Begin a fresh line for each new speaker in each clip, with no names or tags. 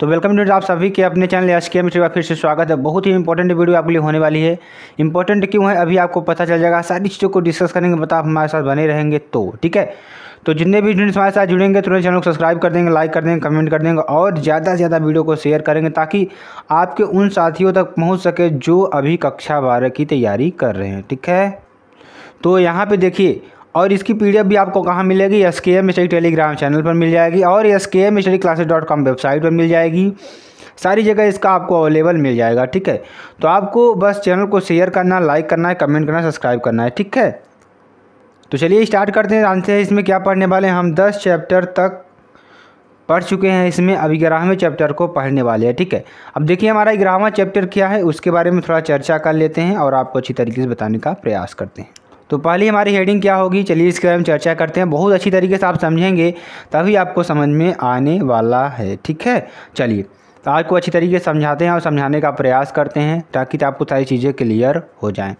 तो welcome to आप सभी के अपने चैनल एसके में फिर से स्वागत है। बहुत ही इंपॉर्टेंट वीडियो आपके लिए होने वाली है। इंपॉर्टेंट क्यों है अभी आपको पता चल जाएगा। सारी चीज़ों को डिस्कस करेंगे, बता आप हमारे साथ बने रहेंगे तो ठीक है। तो जितने भी स्टूडेंट्स हमारे साथ जुड़ेंगे तुरंत चैनल को सब्सक्राइब कर देंगे, लाइक कर देंगे, कमेंट कर देंगे और ज़्यादा से ज़्यादा वीडियो को शेयर करेंगे ताकि आपके उन साथियों तक पहुँच सके जो अभी कक्षा 12 की तैयारी कर रहे हैं। ठीक है, तो यहाँ पे देखिए, और इसकी पीडीएफ भी आपको कहाँ मिलेगी, SKM स्टडी टेलीग्राम चैनल पर मिल जाएगी और skmstudyclasses.com वेबसाइट पर मिल जाएगी। सारी जगह इसका आपको अवेलेबल मिल जाएगा। ठीक है, तो आपको बस चैनल को शेयर करना, लाइक करना है, कमेंट करना, सब्सक्राइब करना है। ठीक है, तो चलिए स्टार्ट करते हैं। जानते हैं इसमें क्या पढ़ने वाले हैं। हम 10 चैप्टर तक पढ़ चुके हैं, इसमें अभी 11वें चैप्टर को पढ़ने वाले हैं। ठीक है, अब देखिए हमारा 11वां चैप्टर क्या है उसके बारे में थोड़ा चर्चा कर लेते हैं और आपको अच्छी तरीके से बताने का प्रयास करते हैं। तो पहले हमारी हेडिंग क्या होगी, चलिए इसके बारे में चर्चा करते हैं। बहुत अच्छी तरीके से आप समझेंगे तभी आपको समझ में आने वाला है। ठीक है, चलिए तो आज को अच्छी तरीके से समझाते हैं और समझाने का प्रयास करते हैं ताकि आपको सारी चीज़ें क्लियर हो जाएं।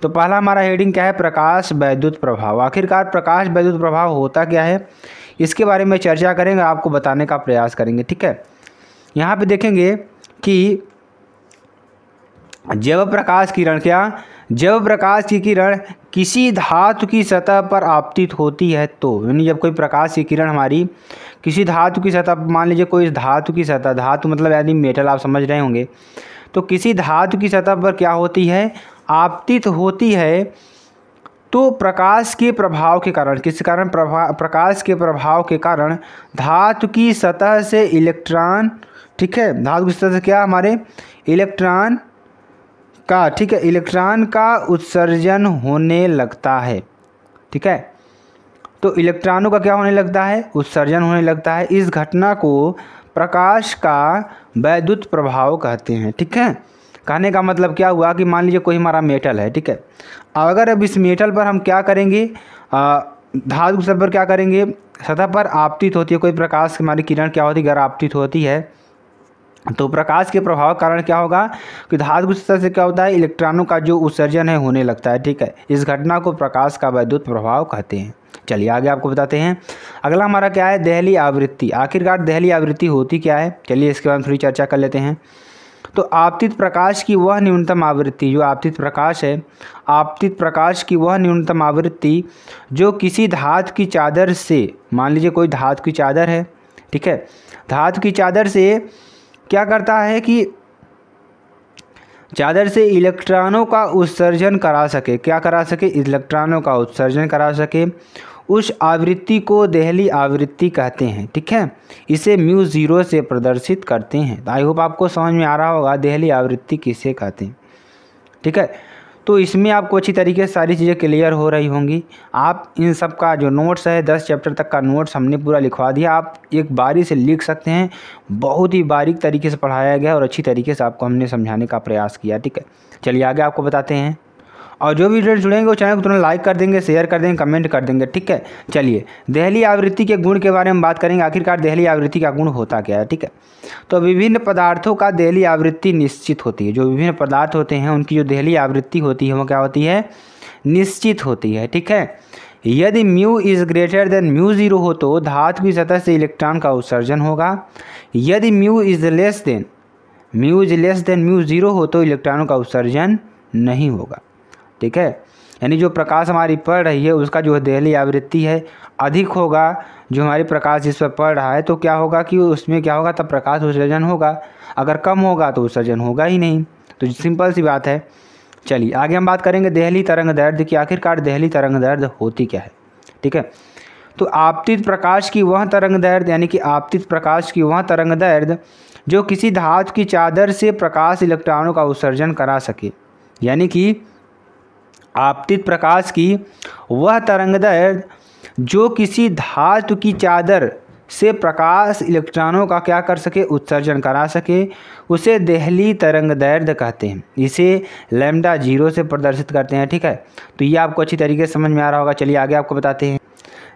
तो पहला हमारा हेडिंग क्या है, प्रकाश वैद्युत प्रभाव। आखिरकार प्रकाश वैद्युत प्रभाव होता क्या है इसके बारे में चर्चा करेंगे, आपको बताने का प्रयास करेंगे। ठीक है, यहाँ पे देखेंगे कि जब प्रकाश की किरण किसी धातु की सतह पर आपतित होती है तो यानी जब कोई प्रकाश की किरण हमारी किसी धातु की सतह, मान लीजिए कोई धातु की सतह, धातु मतलब यानी मेटल, आप समझ रहे होंगे, तो किसी धातु की सतह पर क्या होती है, आपतित होती है, तो प्रकाश के प्रभाव के कारण, किस कारण, प्रकाश के प्रभाव के कारण धातु की सतह से इलेक्ट्रॉन, ठीक है, धातु की सतह से क्या हमारे इलेक्ट्रॉन का, ठीक है, इलेक्ट्रॉन का उत्सर्जन होने लगता है। ठीक है, तो इलेक्ट्रॉनों का क्या होने लगता है, उत्सर्जन होने लगता है। इस घटना को प्रकाश का वैद्युत प्रभाव कहते हैं। ठीक है, कहने का मतलब क्या हुआ कि मान लीजिए कोई हमारा मेटल है, ठीक है, अगर अब इस मेटल पर हम क्या करेंगे, धातु की सतह पर क्या करेंगे, सतह पर आपतित होती है कोई प्रकाश की हमारी किरण, क्या होती है, अगर आपतित होती है तो प्रकाश के प्रभाव कारण क्या होगा कि धातु की सतह से क्या होता है, इलेक्ट्रॉनों का जो उत्सर्जन है होने लगता है। ठीक है, इस घटना को प्रकाश का वैद्युत प्रभाव कहते हैं। चलिए आगे आपको बताते हैं। अगला हमारा क्या है, देहली आवृत्ति। आखिरकार देहली आवृत्ति होती क्या है, चलिए इसके बारे में थोड़ी चर्चा कर लेते हैं। तो आपतित प्रकाश की वह न्यूनतम आवृत्ति, जो आपतित प्रकाश है, आपतित प्रकाश की वह न्यूनतम आवृत्ति जो किसी धातु की चादर से, मान लीजिए कोई धातु की चादर है, ठीक है, धातु की चादर से क्या करता है कि चादर से इलेक्ट्रॉनों का उत्सर्जन करा सके, क्या करा सके, इलेक्ट्रॉनों का उत्सर्जन करा सके, उस आवृत्ति को देहली आवृत्ति कहते हैं। ठीक है, इसे μ0 से प्रदर्शित करते हैं। आई होप आपको समझ में आ रहा होगा देहली आवृत्ति किसे कहते हैं। ठीक है, तो इसमें आपको अच्छी तरीके से सारी चीज़ें क्लियर हो रही होंगी। आप इन सब का जो नोट्स है 10 चैप्टर तक का नोट्स हमने पूरा लिखवा दिया, आप एक बारी से लिख सकते हैं। बहुत ही बारीक तरीके से पढ़ाया गया और अच्छी तरीके से आपको हमने समझाने का प्रयास किया। ठीक है, चलिए आगे आपको बताते हैं। और जो भी स्टूडेंट जुड़ेंगे वो चैनल को तुरंत लाइक कर देंगे, शेयर कर देंगे, कमेंट कर देंगे। ठीक है, चलिए देहली आवृत्ति के गुण के बारे में बात करेंगे। आखिरकार देहली आवृत्ति का गुण होता क्या है। ठीक है, तो विभिन्न पदार्थों का देहली आवृत्ति निश्चित होती है। जो विभिन्न पदार्थ होते हैं उनकी जो देहली आवृत्ति होती है वो क्या होती है, निश्चित होती है। ठीक है, यदि μ इज़ ग्रेटर देन μ0 हो तो धातु की सतह से इलेक्ट्रॉन का उत्सर्जन होगा। यदि μ इज़ लेस देन μ0 हो तो इलेक्ट्रॉनों का उत्सर्जन नहीं होगा। ठीक है, यानी जो प्रकाश हमारी पड़ रही है उसका जो देहली आवृत्ति है अधिक होगा, जो हमारी प्रकाश जिस पर पड़ रहा है, तो क्या होगा कि उसमें क्या होगा, तब प्रकाश उत्सर्जन होगा। अगर कम होगा तो उत्सर्जन होगा ही नहीं। तो सिंपल सी बात है। चलिए आगे हम बात करेंगे देहली तरंग दैर्ध्य की। आखिरकार देहली तरंग दैर्ध्य होती क्या है। ठीक है, तो आपतित प्रकाश की वह तरंग दैर्ध्य, यानी कि आपतित प्रकाश की वह तरंग दैर्ध्य जो किसी धातु की चादर से प्रकाश इलेक्ट्रॉनों का उत्सर्जन करा सके, यानी कि आपतित प्रकाश की वह तरंगदैर्ध्य जो किसी धातु की चादर से प्रकाश इलेक्ट्रॉनों का क्या कर सके, उत्सर्जन करा सके, उसे देहली तरंगदैर्ध्य कहते हैं। इसे λ0 से प्रदर्शित करते हैं। ठीक है, तो ये आपको अच्छी तरीके से समझ में आ रहा होगा। चलिए आगे आपको बताते हैं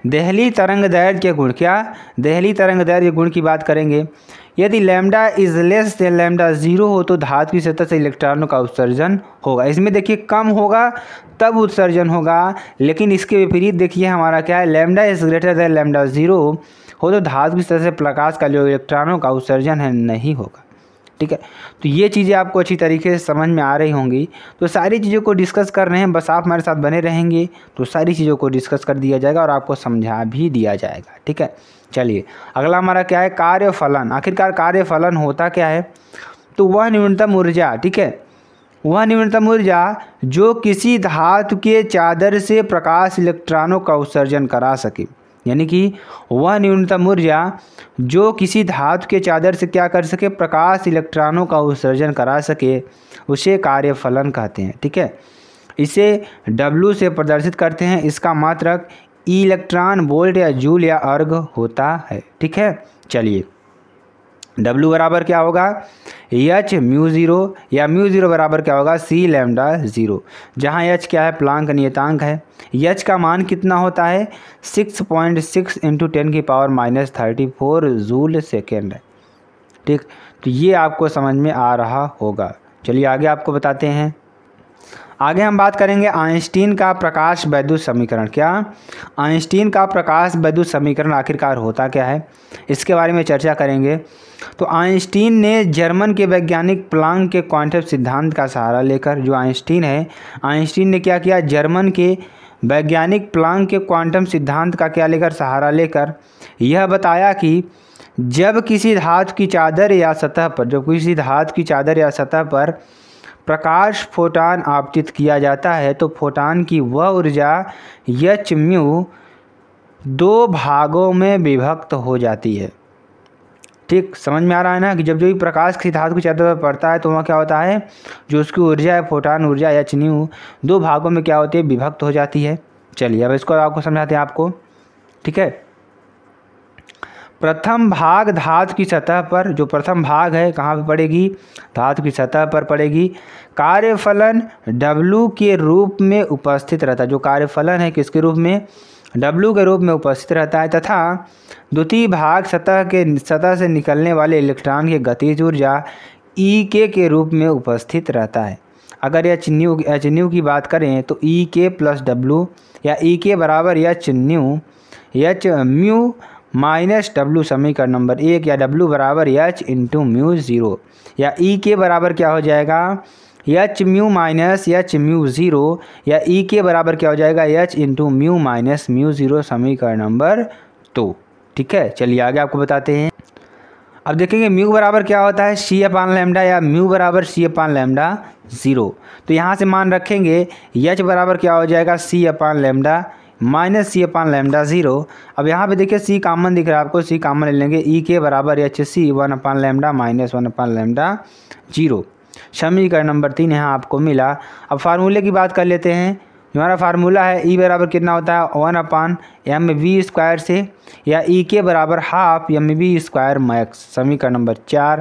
देहली तरंगदैर्ध्य के गुण। क्या देहली तरंगदैर्ध्य के गुण की बात करेंगे। यदि लैम्डा इज़ लेस देन λ0 हो तो धातु की सतह से इलेक्ट्रॉनों का उत्सर्जन होगा। इसमें देखिए कम होगा तब उत्सर्जन होगा, लेकिन इसके विपरीत देखिए हमारा क्या है, लैम्डा इज़ ग्रेटर देन λ0 हो तो धातु की सतह से प्रकाश का जो इलेक्ट्रॉनों का उत्सर्जन है नहीं होगा। ठीक है, तो ये चीज़ें आपको अच्छी तरीके से समझ में आ रही होंगी। तो सारी चीज़ों को डिस्कस कर रहे हैं, बस आप हमारे साथ बने रहेंगे तो सारी चीज़ों को डिस्कस कर दिया जाएगा और आपको समझा भी दिया जाएगा। ठीक है, चलिए अगला हमारा क्या है, कार्यफलन। आखिरकार कार्यफलन होता क्या है, तो वह न्यूनतम ऊर्जा, ठीक है, वह न्यूनतम ऊर्जा जो किसी धातु के चादर से प्रकाश इलेक्ट्रॉनों का उत्सर्जन करा सके, यानी कि वह न्यूनतम ऊर्जा जो किसी धातु के चादर से क्या कर सके, प्रकाश इलेक्ट्रॉनों का उत्सर्जन करा सके, उसे कार्यफलन कहते हैं। ठीक है, इसे W से प्रदर्शित करते हैं। इसका मात्रक इलेक्ट्रॉन वोल्ट या जूल या अर्ग होता है। ठीक है, चलिए W बराबर क्या होगा, H म्यू ज़ीरो, या म्यू ज़ीरो बराबर क्या होगा, C लैम्डा ज़ीरो, जहाँ H क्या है, प्लांक नियतांक है। H का मान कितना होता है, 6.6 × 10⁻34 जूल सेकेंड है। ठीक, तो ये आपको समझ में आ रहा होगा। चलिए आगे आपको बताते हैं। आगे हम बात करेंगे आइंस्टीन का प्रकाश वैद्युत समीकरण। क्या आइंस्टीन का प्रकाश वैद्युत समीकरण आखिरकार होता क्या है, इसके बारे में चर्चा करेंगे। तो आइंस्टीन ने जर्मन के वैज्ञानिक प्लांक के क्वांटम सिद्धांत का सहारा लेकर, जो आइंस्टीन है, आइंस्टीन ने क्या किया, जर्मन के वैज्ञानिक प्लांक के क्वांटम सिद्धांत का क्या लेकर, सहारा लेकर यह बताया कि जब किसी धातु की चादर या सतह पर, जब किसी धातु की चादर या सतह पर प्रकाश फोटान आपतित किया जाता है तो फोटान की वह ऊर्जा H म्यू 2 भागों में विभक्त हो जाती है। ठीक, समझ में आ रहा है ना, कि जब जो भी प्रकाश किसी धातु की चादर पर पड़ता है तो वहाँ क्या होता है, जो उसकी ऊर्जा है, फोटान ऊर्जा H म्यू 2 भागों में क्या होती है, विभक्त हो जाती है। चलिए अब इसको आपको समझाते हैं आपको। ठीक है, प्रथम भाग धातु की सतह पर, जो प्रथम भाग है कहाँ पे पड़ेगी, धातु की सतह पर पड़ेगी। कार्यफलन W के रूप में उपस्थित रहता है, जो कार्यफलन है किसके रूप में, W के रूप में उपस्थित रहता है, तथा द्वितीय भाग सतह से निकलने वाले इलेक्ट्रॉन की गतिज ऊर्जा EK के रूप में उपस्थित रहता है। अगर H न्यू की बात करें तो EK प्लस W, या EK बराबर H म्यू माइनस W समीकरण नंबर 1, या W बराबर H × म्यू ज़ीरो, या EK बराबर क्या हो जाएगा, H mu minus H mu zero, या EK बराबर क्या हो जाएगा, H × mu minus mu zero समीकरण नंबर 2। ठीक है, चलिए आगे आपको बताते हैं। अब देखेंगे म्यू बराबर क्या होता है, C/λ, या म्यू बराबर C/λ ज़ीरो। तो यहाँ से मान रखेंगे, H बराबर क्या हो जाएगा, C/λ माइनस C/λ ज़ीरो। अब यहाँ पे देखिए C कॉमन दिख रहा है आपको, C कॉमन ले लेंगे, EK बराबर HC 1/λ माइनस 1/λ ज़ीरो। समीकरण नंबर 3 यहाँ आपको मिला। अब फार्मूले की बात कर लेते हैं। हमारा फार्मूला है E बराबर कितना होता है, 1/mv² से, या EK बराबर ½ mv² मैक्स, समीकरण नंबर 4।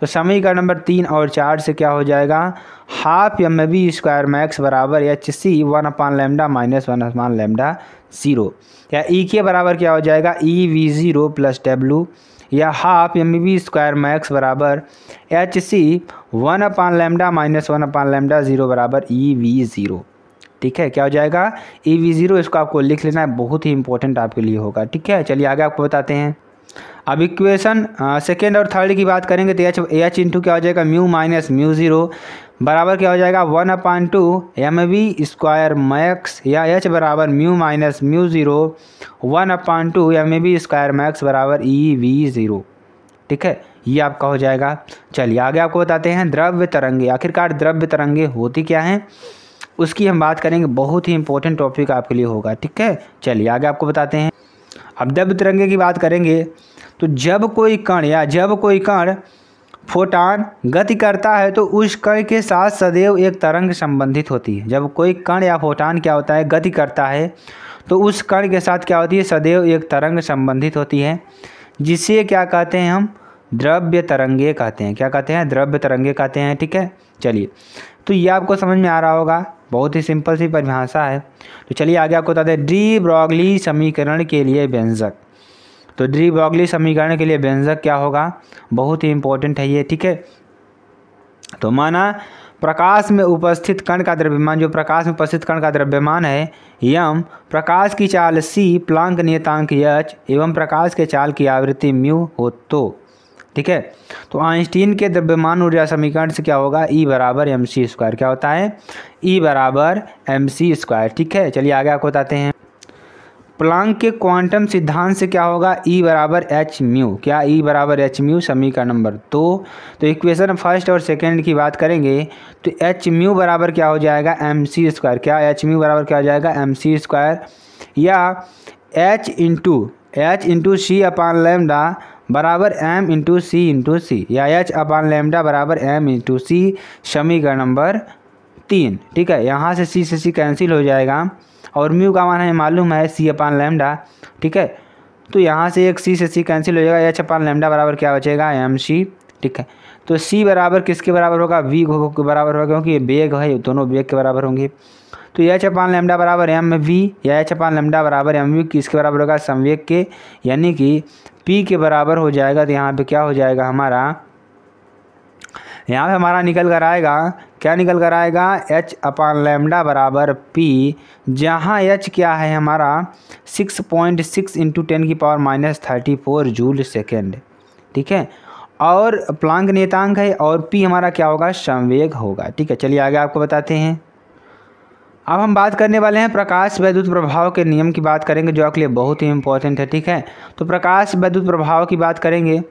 तो समीकरण नंबर 3 और 4 से क्या हो जाएगा, ½ mv² मैक्स बराबर HC 1/λ माइनस 1/λ ज़ीरो, या EK बराबर क्या हो जाएगा, EV0 प्लस W, या ½ mv² मैक्स बराबर HC 1/λ माइनस 1/λ ज़ीरो बराबर EV0। ठीक है, क्या हो जाएगा, EV0। इसको आपको लिख लेना है, बहुत ही इंपॉर्टेंट आपके लिए होगा। ठीक है, चलिए आगे आपको बताते हैं। अब इक्वेशन सेकेंड और थर्ड की बात करेंगे तो H इंटू क्या हो जाएगा, म्यू माइनस म्यू ज़ीरो बराबर क्या हो जाएगा, 1/2 mv² मैक्स, या H बराबर mu minus mu zero 1/2 mv² max बराबर EV0। ठीक है, ये आपका हो जाएगा। चलिए आगे आपको बताते हैं द्रव्य तरंगे। आखिरकार द्रव्य तरंगे होती क्या हैं, उसकी हम बात करेंगे, बहुत ही इंपॉर्टेंट टॉपिक आपके लिए होगा। ठीक है, चलिए आगे आपको बताते हैं। अब द्रव्य तरंगे की बात करेंगे तो जब कोई कण फोटान गति करता है तो उस कण के साथ सदैव एक तरंग संबंधित होती है। जब कोई कण या फोटान क्या होता है, गति करता है तो उस कण के साथ क्या होती है, सदैव एक तरंग संबंधित होती है, जिसे क्या कहते हैं, हम द्रव्य तरंगे कहते हैं। क्या कहते हैं, द्रव्य तरंगे कहते हैं। ठीक है, चलिए तो ये आपको समझ में आ रहा होगा, बहुत ही सिंपल सी परिभाषा है। तो चलिए आगे आपको बताते हैं डी ब्रॉगली समीकरण के लिए व्यंजक। तो डी ब्रॉगली समीकरण के लिए व्यंजक क्या होगा, बहुत ही इंपॉर्टेंट है ये। ठीक है, तो माना प्रकाश में उपस्थित कण का द्रव्यमान, जो प्रकाश में उपस्थित कण का द्रव्यमान है यम, प्रकाश की चाल सी, प्लांक नियतांक एच एवं प्रकाश के चाल की आवृत्ति म्यू हो तो, ठीक है। तो आइंस्टीन के द्रव्यमान ऊर्जा समीकरण से क्या होगा, ई बराबर एम सी स्क्वायर, क्या होता है, ई बराबर एम सी स्क्वायर, ठीक है। चलिए आगे आपको बताते हैं। प्लांक के क्वांटम सिद्धांत से क्या होगा, ई बराबर एच म्यू, क्या ई बराबर एच म्यू, समीकरण नंबर 2। तो इक्वेशन फर्स्ट और सेकंड की बात करेंगे तो एच म्यू बराबर क्या हो जाएगा, एम सी स्क्वायर, क्या एच म्यू बराबर क्या हो जाएगा, एम सी स्क्वायर, या एच इंटू सी अपान लैम्डा बराबर एम इंटू सी, या एच अपान लैम्डा बराबर एम इंटू सी, समीकरण नंबर 3, ठीक है। यहाँ से सी कैंसिल हो जाएगा और म्यू का मान हमें मालूम है सी अपान लैम्डा, ठीक है। तो यहाँ से एक सी कैंसिल हो जाएगा, एच अपान लैम्डा बराबर क्या बचेगा, एम सी, ठीक है। तो सी बराबर किसके बराबर होगा, वी के बराबर होगा, क्योंकि ये वेग है, दोनों वेग के बराबर होंगे। तो एच अपान लैम्डा बराबर एम वी, या एच अपान लैम्डा बराबर एम वी किसके बराबर होगा, संवेग के, यानी कि पी के बराबर हो जाएगा। तो यहाँ पे क्या हो जाएगा हमारा, यहाँ पे हमारा निकल कर आएगा, क्या निकल कर आएगा, एच अपान लैम्डा बराबर पी, जहाँ एच क्या है हमारा 6.6 इंटू 10⁻⁻34 जूल सेकेंड, ठीक है। और प्लांक नियतांक है और पी हमारा क्या होगा, संवेग होगा, ठीक है। चलिए आगे आपको बताते हैं। अब हम बात करने वाले हैं प्रकाश वैद्युत प्रभाव के नियम की बात करेंगे, जो आपके लिए बहुत ही इंपॉर्टेंट है, ठीक है। तो प्रकाश वैद्युत प्रभाव की बात करेंगे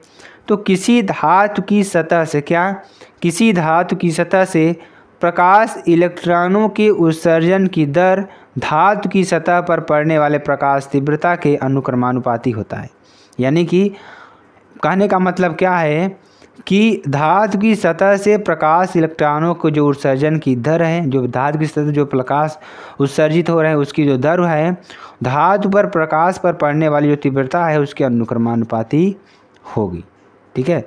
तो किसी धातु की सतह से, क्या, किसी धातु की सतह से प्रकाश इलेक्ट्रॉनों के उत्सर्जन की दर धातु की सतह पर पड़ने वाले प्रकाश तीव्रता के अनुक्रमानुपाती होता है। यानी कि कहने का मतलब क्या है कि धातु की सतह से प्रकाश इलेक्ट्रॉनों को जो उत्सर्जन की दर है, जो धातु की सतह जो प्रकाश उत्सर्जित हो रहे हैं उसकी जो दर है, धातु पर प्रकाश पर पड़ने वाली जो तीव्रता है उसके अनुक्रमानुपाती होगी, ठीक है।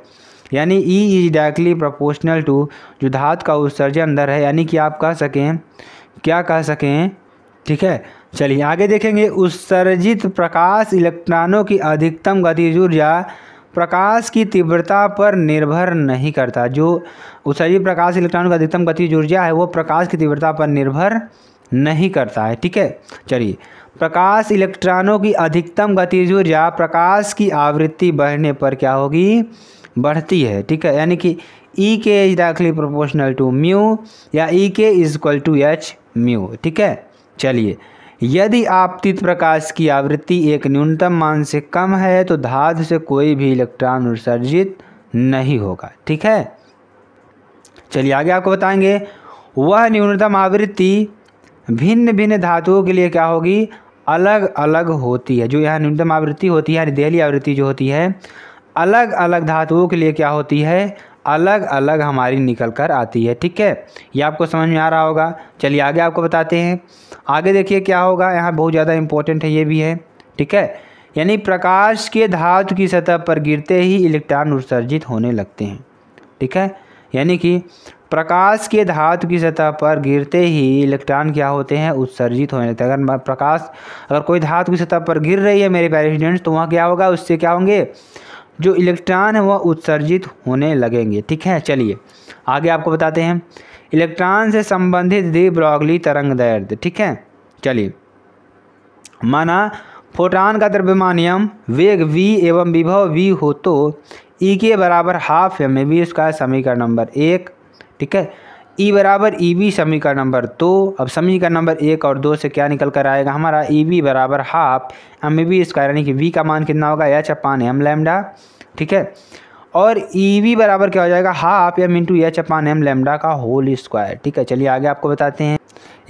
यानी E is directly proportional to जो धातु का उत्सर्जन दर है, यानी कि आप कह सकें, क्या कह सकें, ठीक है। चलिए आगे देखेंगे। उत्सर्जित प्रकाश इलेक्ट्रॉनों की अधिकतम गतिज ऊर्जा प्रकाश की तीव्रता पर निर्भर नहीं करता। जो उत्सर्जित प्रकाश इलेक्ट्रॉनों की अधिकतम गतिज ऊर्जा है वो प्रकाश की तीव्रता पर निर्भर नहीं करता है, ठीक है। चलिए, प्रकाश इलेक्ट्रॉनों की अधिकतम गतिज ऊर्जा प्रकाश की आवृत्ति बढ़ने पर क्या होगी, बढ़ती है, ठीक है। यानी कि E K is directly proportional to mu, या E K is equal to h mu, ठीक है। चलिए, यदि आपतित प्रकाश की आवृत्ति एक न्यूनतम मान से कम है तो धातु से कोई भी इलेक्ट्रॉन उत्सर्जित नहीं होगा, ठीक है। चलिए आगे आपको बताएंगे। वह न्यूनतम आवृत्ति भिन्न भिन्न धातुओं के लिए क्या होगी, अलग अलग होती है। जो यहाँ न्यूनतम आवृत्ति होती है, देहली आवृत्ति जो होती है, अलग अलग धातुओं के लिए क्या होती है, अलग अलग हमारी निकल कर आती है, ठीक है। ये आपको समझ में आ रहा होगा। चलिए आगे आपको बताते हैं। आगे देखिए क्या होगा, यहाँ बहुत ज़्यादा इंपॉर्टेंट है, ये भी है, ठीक है। यानी प्रकाश के धातु की सतह पर गिरते ही इलेक्ट्रॉन उत्सर्जित होने लगते हैं, ठीक है। यानी कि प्रकाश के धातु की सतह पर गिरते ही इलेक्ट्रॉन क्या होते हैं, उत्सर्जित होने लगते हैं। अगर कोई धातु की सतह पर गिर रही है मेरे प्यारे स्टूडेंट्स, तो वहाँ क्या होगा, उससे क्या होंगे, जो इलेक्ट्रॉन है वह उत्सर्जित होने लगेंगे, ठीक है। चलिए आगे आपको बताते हैं। इलेक्ट्रॉन से संबंधित डी ब्रॉगली तरंग दैर्ध्य, ठीक है। चलिए, माना फोटॉन का द्रव्यमान m, वेग v एवं विभव v हो तो E के बराबर हाफ एम वी इसका समीकरण नंबर 1, ठीक है। E बराबर EV समीकरण नंबर 2। अब समीकरण नंबर 1 और 2 से क्या निकल कर आएगा हमारा, EV बराबर हाफ एम वी स्क्वायर, यानी कि V का मान कितना होगा, एच अपान एम लैम्डा, ठीक है। और EV बराबर क्या हो जाएगा, हाफ एम इंटू एच अपान एम लैम्डा का होल स्क्वायर, ठीक है। चलिए आगे आपको बताते हैं।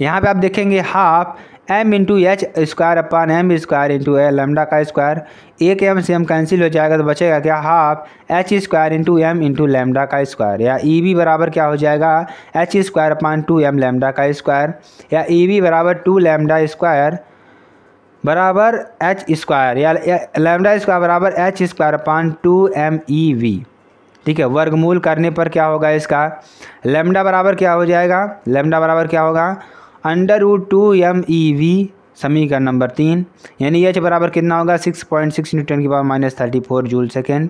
यहाँ पे आप देखेंगे half m into h square upon m square into l lambda का स्क्वायर, एक एम से एम कैंसिल हो जाएगा तो बचेगा क्या, half h square into m into lambda का स्क्वायर, या ई बी बराबर क्या हो जाएगा, h square upon 2 m lambda का स्क्वायर, या ई बी बराबर 2 लैम्डा स्क्वायर बराबर एच स्क्वायर, या लैम्डा स्क्वायर बराबर h square upon 2 m E we, ठीक है। वर्गमूल करने पर क्या होगा इसका, लैम्डा बराबर क्या हो जाएगा, लैम्डा बराबर क्या होगा, under root 2 m E V समीकरण नंबर 3, यानी एच बराबर कितना होगा 6.6 इंटू 10 की पावर -34 जूल सेकेंड,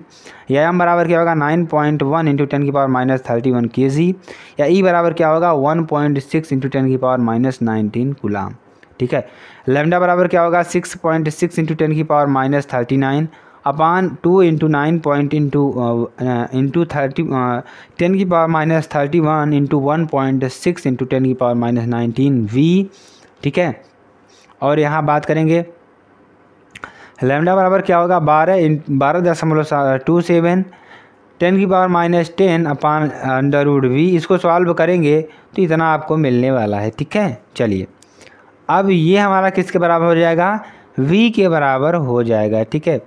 या एम बराबर क्या होगा 9.1 इंटू 10 की पावर -31 केजी, या ई बराबर क्या होगा 1.6 इंटू 10 की पावर -19 कूलाम। ठीक है, लैम्डा बराबर क्या होगा 6.6 इंटू 10 की पावर -39 अपान 2 इंटू 9 पॉइंट इंटू 10 की पावर -31 इंटू 1.6 इंटू 10 की पावर -19 वी। ठीक है, और यहाँ बात करेंगे लैम्डा बराबर क्या होगा 12.27 10 की पावर -10 अपान √v। इसको सॉल्व करेंगे तो इतना आपको मिलने वाला है। ठीक है, चलिए अब ये हमारा किसके बराबर हो जाएगा, v के बराबर हो जाएगा। ठीक है,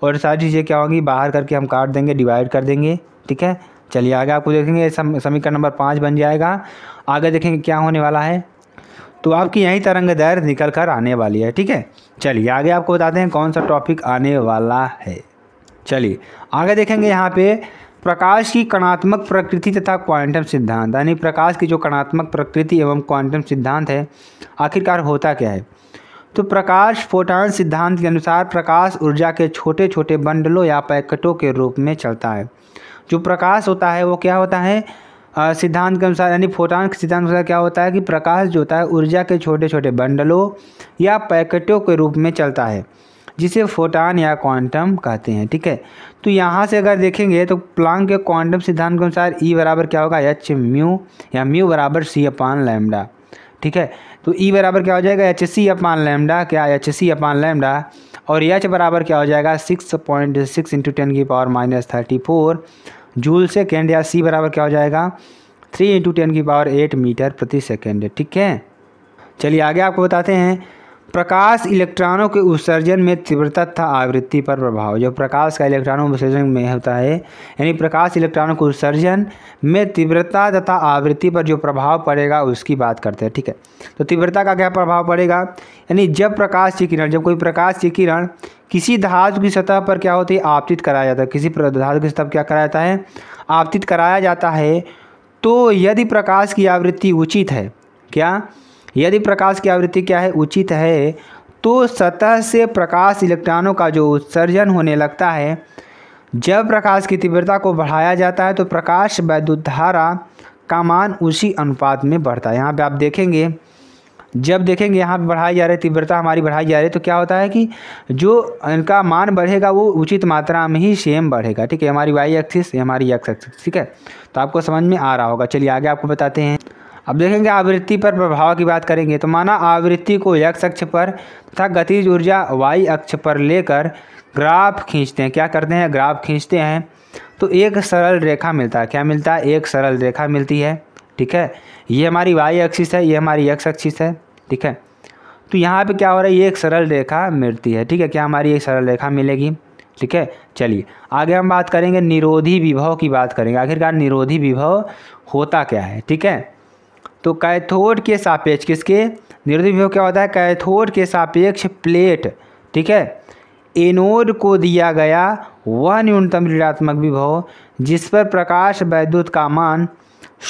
और सारी चीज़ें क्या होंगी बाहर करके हम काट देंगे, डिवाइड कर देंगे। ठीक है, चलिए आगे आपको देखेंगे समीकरण नंबर 5 बन जाएगा। आगे देखेंगे क्या होने वाला है, तो आपकी यही तरंग दैर्घ्य निकल कर आने वाली है। ठीक है, चलिए आगे आपको बताते हैं कौन सा टॉपिक आने वाला है। चलिए आगे देखेंगे यहाँ पे प्रकाश की कणात्मक प्रकृति तथा क्वांटम सिद्धांत, यानी प्रकाश की जो कणात्मक प्रकृति एवं क्वांटम सिद्धांत है आखिरकार होता क्या है। तो प्रकाश फोटॉन सिद्धांत के अनुसार प्रकाश ऊर्जा के छोटे छोटे बंडलों या पैकेटों के रूप में चलता है। जो प्रकाश होता है वो क्या होता है सिद्धांत के अनुसार, यानी फोटॉन के सिद्धांत के अनुसार क्या होता है कि प्रकाश जो होता है ऊर्जा के छोटे छोटे बंडलों या पैकेटों के रूप में चलता है, जिसे फोटॉन या क्वांटम कहते हैं। ठीक है, तो यहाँ से अगर देखेंगे तो प्लांक के क्वांटम सिद्धांत के अनुसार ई बराबर क्या होगा एच म्यू, या म्यू बराबर सी अपान लैम्डा। ठीक है, तो ई बराबर क्या हो जाएगा एच सी अपान लैम्डा, क्या एच सी अपान लैम्डा, और एच बराबर क्या हो जाएगा 6.6 इंटू 10 की पावर -34 जूल सेकेंड, या सी बराबर क्या हो जाएगा 3 इंटू 10 की पावर 8 मीटर प्रति सेकेंड। ठीक है, चलिए आगे आपको बताते हैं प्रकाश इलेक्ट्रॉनों के उत्सर्जन में तीव्रता तथा आवृत्ति पर प्रभाव। जो प्रकाश का इलेक्ट्रॉनों के उत्सर्जन में होता है, यानी प्रकाश इलेक्ट्रॉनों के उत्सर्जन में तीव्रता तथा आवृत्ति पर जो प्रभाव पड़ेगा उसकी बात करते हैं। ठीक है, तो तीव्रता का क्या प्रभाव पड़ेगा, यानी जब कोई प्रकाश की किरण किसी धातु की सतह पर क्या होती है आपतित कराया जाता है, किसी धातु की सतह पर क्या कराया जाता है आपतित कराया जाता है, तो यदि प्रकाश की आवृत्ति उचित है, यदि प्रकाश की आवृत्ति क्या है उचित है, तो सतह से प्रकाश इलेक्ट्रॉनों का जो उत्सर्जन होने लगता है, जब प्रकाश की तीव्रता को बढ़ाया जाता है तो प्रकाश वैद्युत धारा का मान उसी अनुपात में बढ़ता है। यहाँ पे आप देखेंगे, जब देखेंगे यहाँ पे बढ़ाई जा रही तीव्रता हमारी बढ़ाई जा रही है, तो क्या होता है कि जो इनका मान बढ़ेगा वो उचित मात्रा में ही सेम बढ़ेगा। ठीक है, हमारी वाई एक्सिस, हमारी एक्स एक्सिस। ठीक है, तो आपको समझ में आ रहा होगा। चलिए आगे आपको बताते हैं। अब देखेंगे आवृत्ति पर प्रभाव की बात करेंगे, तो माना आवृत्ति को एक्स अक्ष पर तथा गतिज ऊर्जा वाई अक्ष पर लेकर ग्राफ खींचते हैं। क्या करते हैं, ग्राफ खींचते हैं, तो एक सरल रेखा मिलता है। क्या मिलता है, एक सरल रेखा मिलती है। ठीक है, ये हमारी वाई एक्सिस है, ये हमारी एक्स एक्सिस है। ठीक है, तो यहाँ पे क्या हो रहा है, ये एक सरल रेखा मिलती है। ठीक है, क्या हमारी एक सरल रेखा मिलेगी। ठीक है, चलिए आगे हम बात करेंगे निरोधी विभव की बात करेंगे। आखिरकार निरोधी विभव होता क्या है। ठीक है, तो कैथोड के सापेक्ष किसके, निरोधी विभव क्या होता है, कैथोड के सापेक्ष प्लेट, ठीक है, एनोड को दिया गया वह न्यूनतम ऋणात्मक विभव जिस पर प्रकाश वैद्युत का मान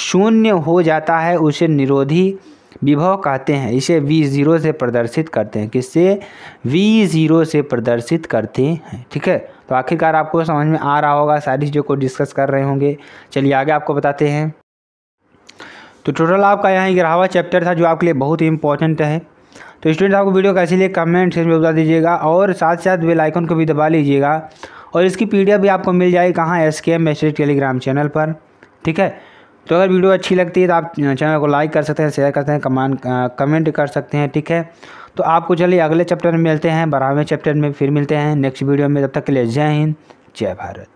0 हो जाता है उसे निरोधी विभव कहते हैं। इसे V0 से प्रदर्शित करते हैं। किससे, V0 से प्रदर्शित करते हैं। ठीक है, तो आखिरकार आपको समझ में आ रहा होगा, सारी चीज़ों को डिस्कस कर रहे होंगे। चलिए आगे आपको बताते हैं। तो टोटल आपका यहाँ 11वां चैप्टर था जो आपके लिए बहुत ही इंपॉर्टेंट है। तो स्टूडेंट आपको वीडियो कैसी लगी कमेंट सेक्शन में बता दीजिएगा, और साथ साथ बेल आइकन को भी दबा लीजिएगा, और इसकी PDF भी आपको मिल जाएगी कहाँ, SKM मैसेज टेलीग्राम चैनल पर। ठीक है, तो अगर वीडियो अच्छी लगती है तो आप चैनल को लाइक कर सकते हैं, शेयर करते हैं, कमेंट कर सकते हैं। ठीक है, तो आपको चलिए अगले चैप्टर में मिलते हैं, 12वें चैप्टर में फिर मिलते हैं नेक्स्ट वीडियो में। तब तक के लिए जय हिंद, जय भारत।